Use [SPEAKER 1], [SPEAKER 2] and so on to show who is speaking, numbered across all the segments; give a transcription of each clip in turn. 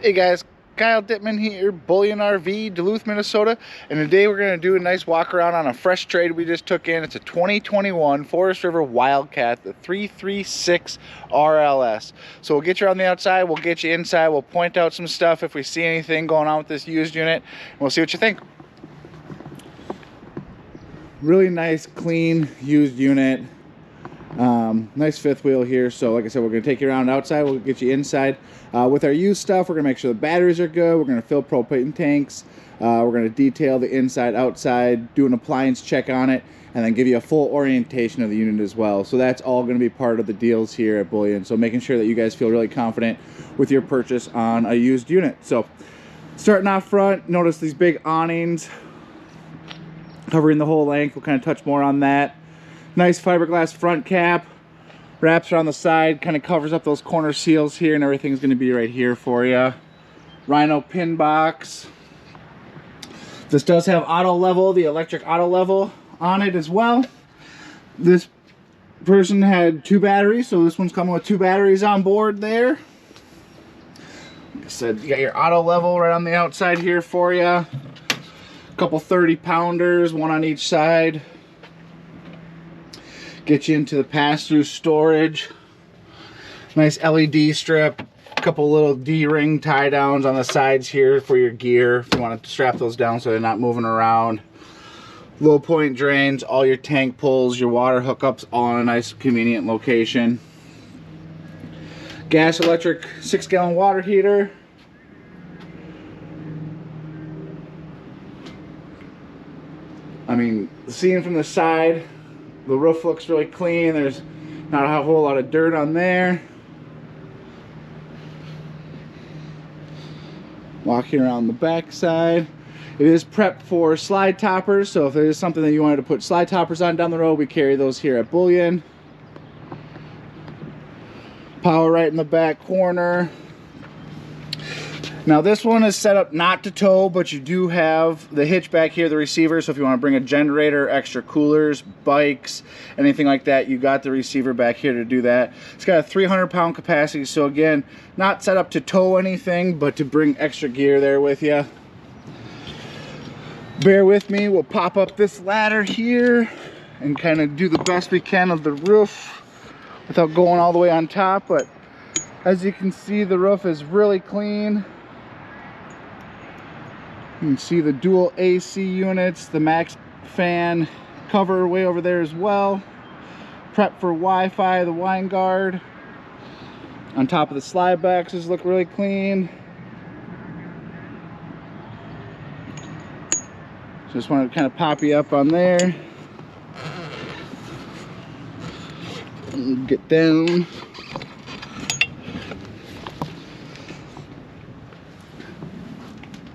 [SPEAKER 1] Hey guys, Kyle Dittman here, Bullion RV, Duluth, Minnesota, and today we're going to do a nice walk around on a fresh trade we just took in. It's a 2021 Forest River Wildcat, the 336RLS. So we'll get you on the outside, we'll get you inside, we'll point out some stuff if we see anything going on with this used unit, and we'll see what you think. Really nice, clean, used unit. Nice fifth wheel here. So like I said, we're going to take you around outside, we'll get you inside. With our used stuff, we're going to make sure the batteries are good, we're going to fill propane tanks, we're going to detail the inside, outside, do an appliance check on it, and then give you a full orientation of the unit as well. So that's all going to be part of the deals here at Bullion. So making sure that you guys feel really confident with your purchase on a used unit. So starting off front, notice these big awnings covering the whole length. We'll kind of touch more on that. Nice fiberglass front cap, wraps around the side, kind of covers up those corner seals here, and everything's going to be right here for you. Rhino pin box. This does have auto level, the electric auto level on it as well. This person had 2 batteries, so this one's coming with 2 batteries on board there. Like I said, you got your auto level right on the outside here for you. A couple 30-pounders, one on each side. Get you into the pass-through storage. Nice LED strip. A couple little D-ring tie downs on the sides here for your gear if you want to strap those down so they're not moving around. Low point drains, all your tank pulls, your water hookups, all in a nice convenient location. Gas electric 6-gallon water heater. I mean, seeing from the side, the roof looks really clean. There's not a whole lot of dirt on there. Walking around the back side. It is prepped for slide toppers, so if there is something that you wanted to put slide toppers on down the road, we carry those here at Bullion. Power right in the back corner. Now this one is set up not to tow, but you do have the hitch back here, the receiver, so if you want to bring a generator, extra coolers, bikes, anything like that, you got the receiver back here to do that. It's got a 300-pound capacity, so again, not set up to tow anything, but to bring extra gear there with you. Bear with me, we'll pop up this ladder here and kind of do the best we can of the roof without going all the way on top, but as you can see, the roof is really clean. You can see the dual AC units, the max fan cover way over there as well. Prep for Wi-Fi, the wine guard. On top of the slide boxes look really clean. Just wanted to kind of pop you up on there. Get down.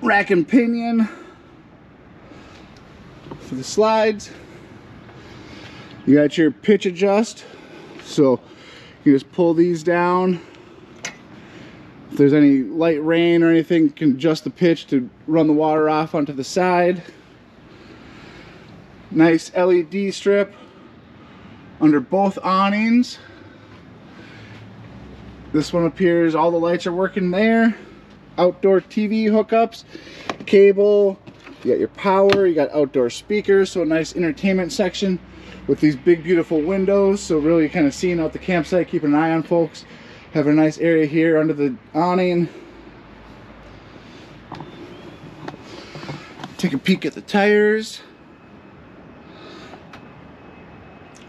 [SPEAKER 1] Rack and pinion for the slides. You got your pitch adjust, so you just pull these down. If there's any light rain or anything, you can adjust the pitch to run the water off onto the side. Nice LED strip under both awnings. This one appears all the lights are working there. Outdoor TV hookups, cable, you got your power, you got outdoor speakers, so a nice entertainment section with these big beautiful windows, so really kind of seeing out the campsite, keeping an eye on folks. Have a nice area here under the awning. Take a peek at the tires.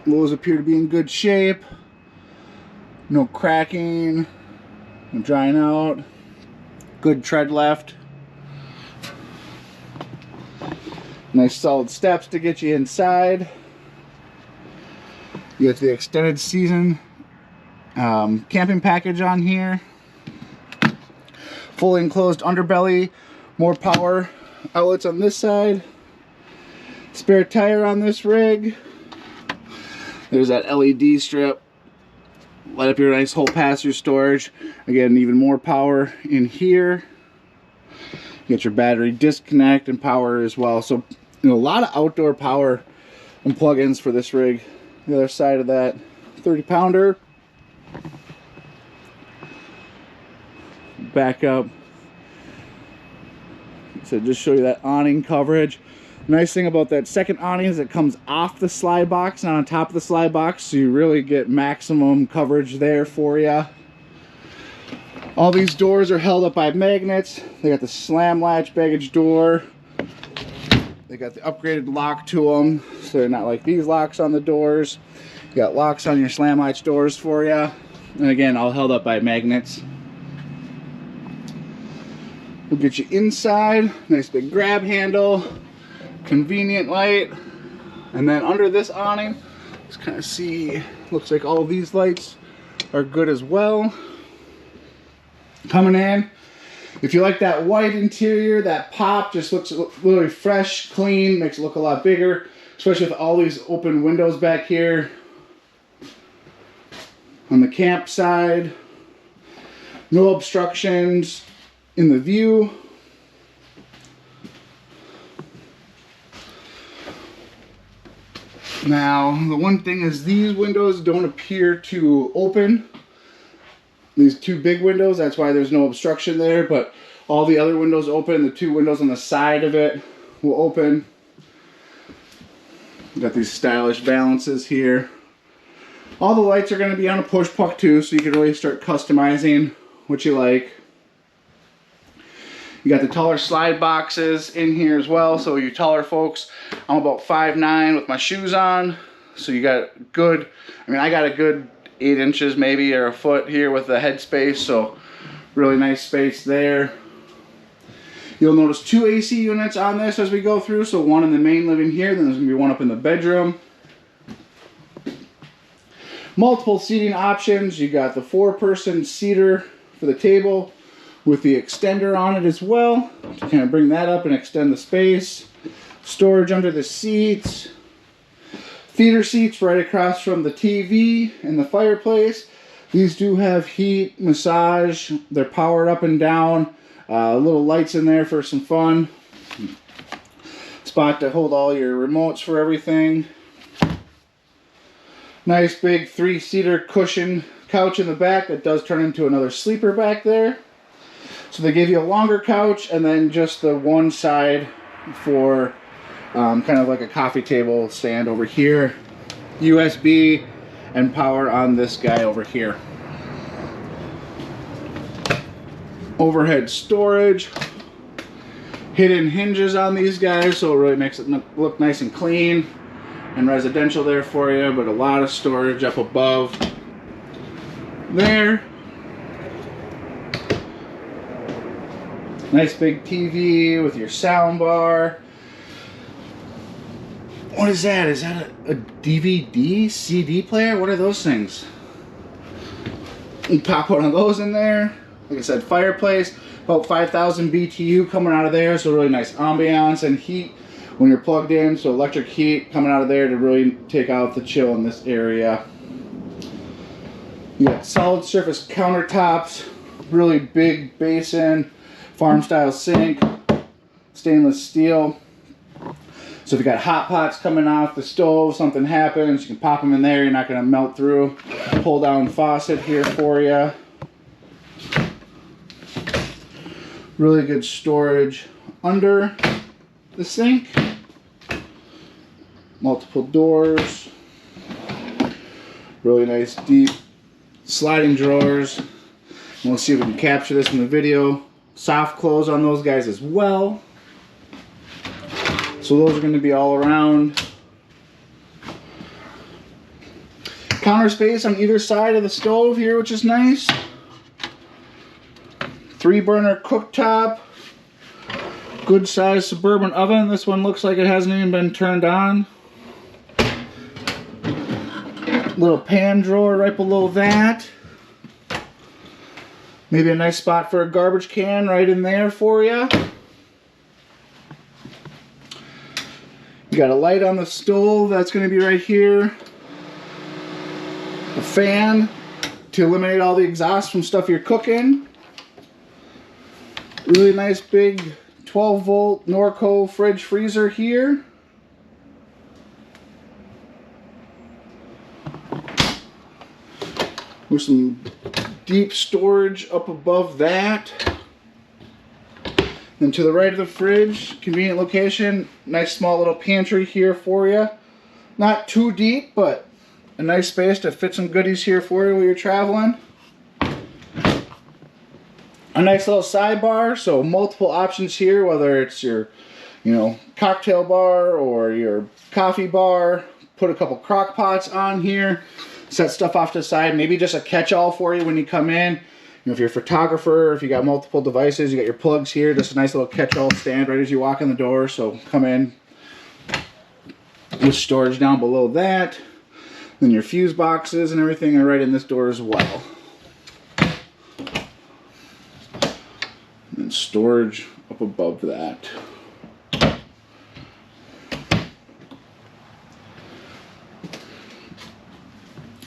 [SPEAKER 1] Those appear to be in good shape. No cracking, no drying out. Good tread left. Nice solid steps to get you inside. You got the extended season camping package on here. Fully enclosed underbelly. More power outlets on this side. Spare tire on this rig. There's that LED strip. Light up your nice whole pass-through storage. Again, even more power in here. You get your battery disconnect and power as well. So, you know, a lot of outdoor power and plug-ins for this rig. The other side of that 30-pounder. Back up So just show you that awning coverage. Nice thing about that second awning is it comes off the slide box, not on top of the slide box, so you really get maximum coverage there for you. All these doors are held up by magnets. They got the slam latch baggage door. They got the upgraded lock to them, so they're not like these locks on the doors. You got locks on your slam latch doors for you. And again, all held up by magnets. We'll get you inside. Nice big grab handle. Convenient light. And then under this awning, let's kind of see, looks like all of these lights are good as well. Coming in, if you like that white interior, that pop just looks really fresh, clean, makes it look a lot bigger, especially with all these open windows back here. On the camp side, no obstructions in the view. Now, the one thing is these windows don't appear to open. These two big windows, that's why there's no obstruction there, but all the other windows open. The two windows on the side of it will open. Got these stylish balances here. All the lights are going to be on a push puck too, so you can really start customizing what you like. You got the taller slide boxes in here as well, so you taller folks, I'm about 5'9" with my shoes on, so you got good, I mean I got a good 8 inches maybe or a foot here with the headspace, so really nice space there. You'll notice 2 AC units on this as we go through, so one in the main living here, then there's going to be one up in the bedroom. Multiple seating options. You got the 4-person seater for the table with the extender on it as well to kind of bring that up and extend the space. Storage under the seats. Theater seats right across from the TV and the fireplace. These do have heat, massage. They're powered up and down. Little lights in there for some fun. Spot to hold all your remotes for everything. Nice big 3-seater cushion couch in the back that does turn into another sleeper back there. So they give you a longer couch and then just the one side for kind of like a coffee table stand over here. USB and power on this guy over here. Overhead storage. Hidden hinges on these guys, so it really makes it look nice and clean and residential there for you, but a lot of storage up above there. Nice big TV with your sound bar. What is that? Is that a DVD, CD player? What are those things? You pop one of those in there. Like I said, fireplace, about 5,000 BTU coming out of there, so really nice ambiance and heat when you're plugged in, so electric heat coming out of there to really take out the chill in this area. You got solid surface countertops, really big basin, farm style sink, stainless steel. So if you got hot pots coming off the stove, something happens, you can pop them in there, you're not going to melt through. Pull down faucet here for you. Really good storage under the sink. Multiple doors. Really nice deep sliding drawers. And we'll see if we can capture this in the video. Soft close on those guys as well. So those are going to be all around. Counter space on either side of the stove here, which is nice. 3-burner cooktop. Good sized suburban oven. This one looks like it hasn't even been turned on. Little pan drawer right below that. Maybe a nice spot for a garbage can right in there for you. You got a light on the stove, that's going to be right here. A fan to eliminate all the exhaust from stuff you're cooking. Really nice big 12-volt Norco fridge freezer here. With some deep storage up above that. Then to the right of the fridge, convenient location, nice small little pantry here for you. Not too deep, but a nice space to fit some goodies here for you while you're traveling. A nice little sidebar, so multiple options here, whether it's your, cocktail bar or your coffee bar. Put a couple crock pots on here, set stuff off to the side, maybe just a catch-all for you when you come in. If you're a photographer, if you got multiple devices, you got your plugs here, just a nice little catch-all stand right as you walk in the door, so come in with storage down below that. Then your fuse boxes and everything are right in this door as well. And storage up above that.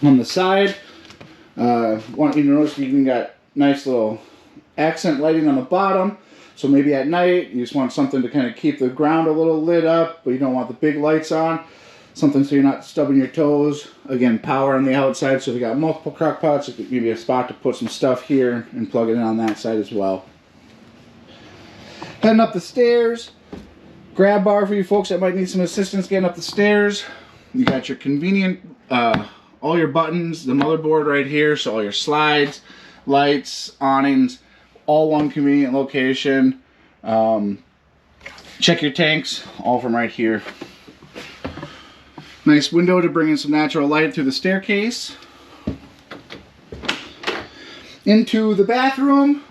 [SPEAKER 1] On the side, want you to notice you even got nice little accent lighting on the bottom. So maybe at night you just want something to kind of keep the ground a little lit up, but you don't want the big lights on. Something so you're not stubbing your toes. Again, power on the outside, so if you got multiple crock pots, it could give you a spot to put some stuff here and plug it in on that side as well. Heading up the stairs, grab bar for you folks that might need some assistance getting up the stairs. You got your convenient, all your buttons, the motherboard right here, so all your slides, lights, awnings, all one convenient location. Check your tanks, all from right here. Nice window to bring in some natural light through the staircase. Into the bathroom.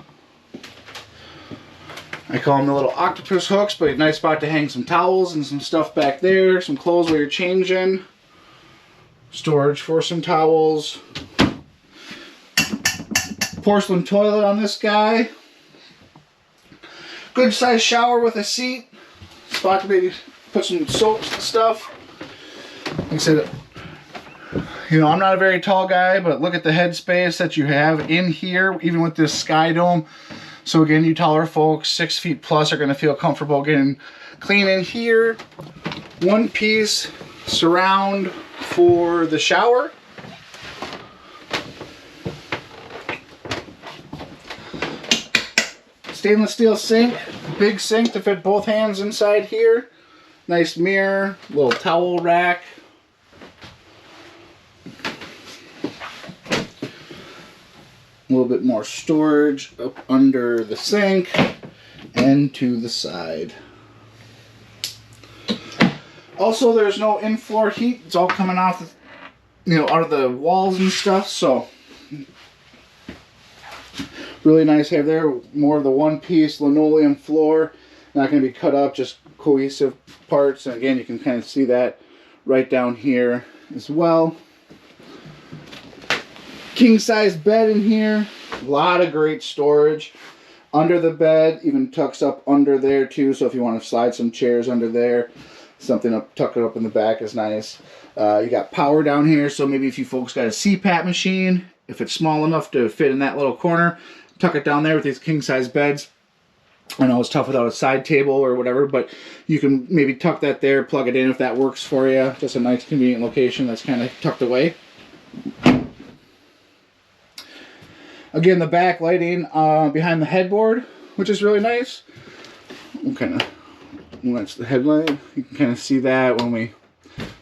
[SPEAKER 1] I call them the little octopus hooks, but a nice spot to hang some towels and some stuff back there, some clothes while you're changing. Storage for some towels. Porcelain toilet on this guy. Good sized shower with a seat. Spot to maybe put some soaps and stuff. Like I said, I'm not a very tall guy, but look at the headspace that you have in here, even with this sky dome. So again, you taller folks, 6 feet plus, are going to feel comfortable getting clean in here. One piece surround for the shower. Stainless steel sink, big sink to fit both hands inside here. Nice mirror, little towel rack. A little bit more storage up under the sink and to the side. Also, there's no in-floor heat. It's all coming off, out of the walls and stuff. So, really nice to have there. More of the one-piece linoleum floor. Not going to be cut up, just cohesive parts. And again, you can kind of see that right down here as well. King-size bed in here. A lot of great storage. Under the bed, even tucks up under there too. So if you want to slide some chairs under there, something up, tuck it up in the back is nice. You got power down here, so maybe if you folks got a CPAP machine, if it's small enough to fit in that little corner, tuck it down there with these king-size beds. I know it's tough without a side table or whatever, but you can maybe tuck that there, plug it in if that works for you. Just a nice convenient location that's kind of tucked away. Again, the back lighting behind the headboard, which is really nice. That's the headlight. You can kind of see that when we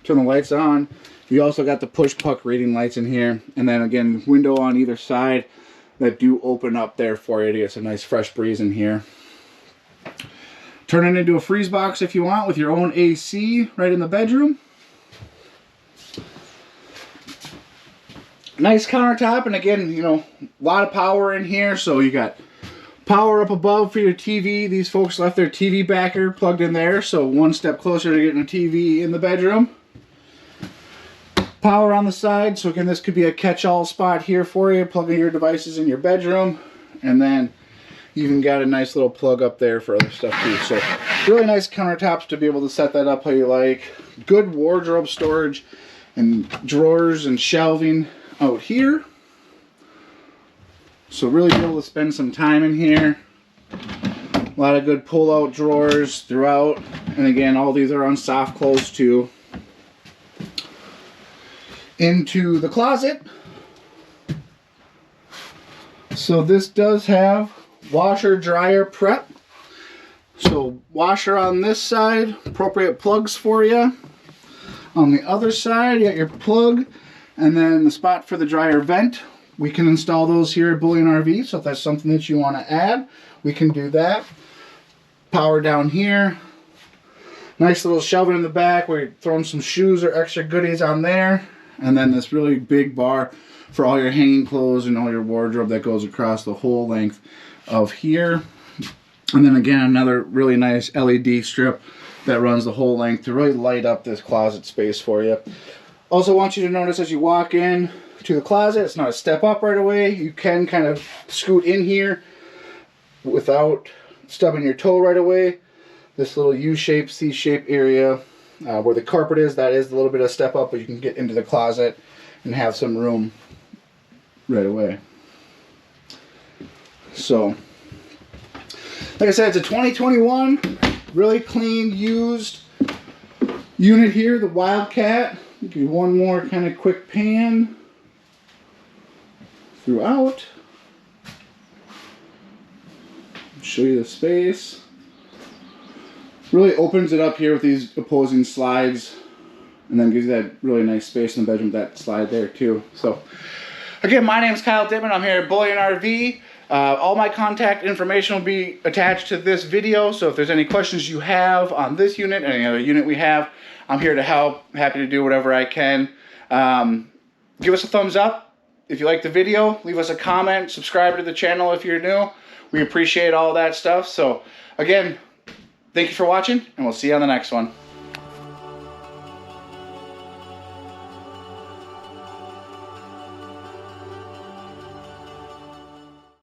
[SPEAKER 1] turn the lights on. You also got the push puck reading lights in here. And then again, window on either side that do open up there for you to get some nice fresh breeze in here. Turn it into a freeze box if you want with your own AC right in the bedroom. Nice countertop, and again, a lot of power in here, so you got power up above for your TV. These folks left their TV backer plugged in there, so one step closer to getting a TV in the bedroom. Power on the side, so again, this could be a catch-all spot here for you, plugging your devices in your bedroom, and then you even got a nice little plug up there for other stuff too. So really nice countertops to be able to set that up how you like. Good wardrobe storage and drawers and shelving out here, so really be able to spend some time in here. A lot of good pull-out drawers throughout, and again, all these are on soft close too. Into the closet. So this does have washer dryer prep. So washer on this side, appropriate plugs for you. On the other side, you got your plug, and then the spot for the dryer vent. We can install those here at Bullion RV, so if that's something that you want to add, we can do that. Power down here. Nice little shelving in the back where you're throwing some shoes or extra goodies on there. And then this really big bar for all your hanging clothes and all your wardrobe that goes across the whole length of here. And then again, another really nice LED strip that runs the whole length to really light up this closet space for you. Also want you to notice as you walk in to the closet, it's not a step up right away. You can kind of scoot in here without stubbing your toe right away. This little U-shaped, C-shaped area where the carpet is, that is a little bit of a step up, but you can get into the closet and have some room right away. So, like I said, it's a 2021, really clean, used unit here, the Wildcat. Give you one more kind of quick pan throughout. Show you the space. Really opens it up here with these opposing slides, and then gives you that really nice space in the bedroom with that slide there too. So again, my name is Kyle Dittman. I'm here at Bullion RV. All my contact information will be attached to this video, so if there's any questions you have on this unit or any other unit we have, I'm here to help. Happy to do whatever I can. Give us a thumbs up if you like the video. Leave us a comment. Subscribe to the channel if you're new. We appreciate all that stuff. So again, thank you for watching, and we'll see you on the next one.